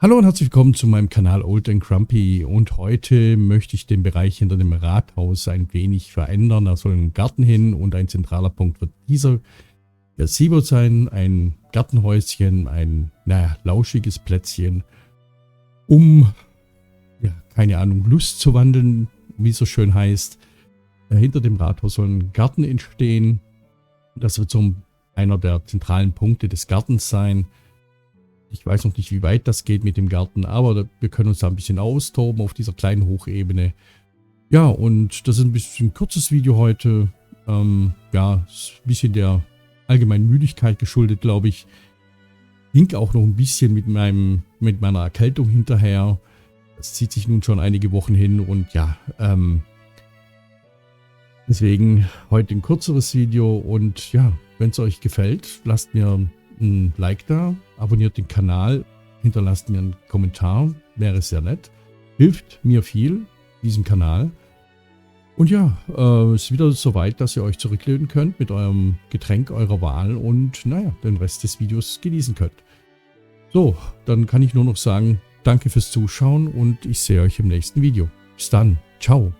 Hallo und herzlich willkommen zu meinem Kanal Old and Grumpy, und heute möchte ich den Bereich hinter dem Rathaus ein wenig verändern. Da soll ein Garten hin und ein zentraler Punkt wird dieser Gazebo sein, ein Gartenhäuschen, ein lauschiges Plätzchen, um, keine Ahnung, Lust zu wandeln, wie es so schön heißt. Hinter dem Rathaus soll ein Garten entstehen. Das wird so einer der zentralen Punkte des Gartens sein. Ich weiß noch nicht, wie weit das geht mit dem Garten, aber wir können uns da ein bisschen austoben auf dieser kleinen Hochebene. Ja, und das ist ein bisschen ein kurzes Video heute. Ist ein bisschen der allgemeinen Müdigkeit geschuldet, glaube ich. Hink auch noch ein bisschen mit meiner Erkältung hinterher. Das zieht sich nun schon einige Wochen hin und deswegen heute ein kürzeres Video. Und ja, wenn es euch gefällt, lasst mir ein Like da, abonniert den Kanal, hinterlasst mir einen Kommentar, wäre sehr nett. Hilft mir viel, diesem Kanal. Und ja, ist wieder soweit, dass ihr euch zurücklehnen könnt mit eurem Getränk eurer Wahl und den Rest des Videos genießen könnt. So, dann kann ich nur noch sagen, danke fürs Zuschauen und ich sehe euch im nächsten Video. Bis dann, ciao.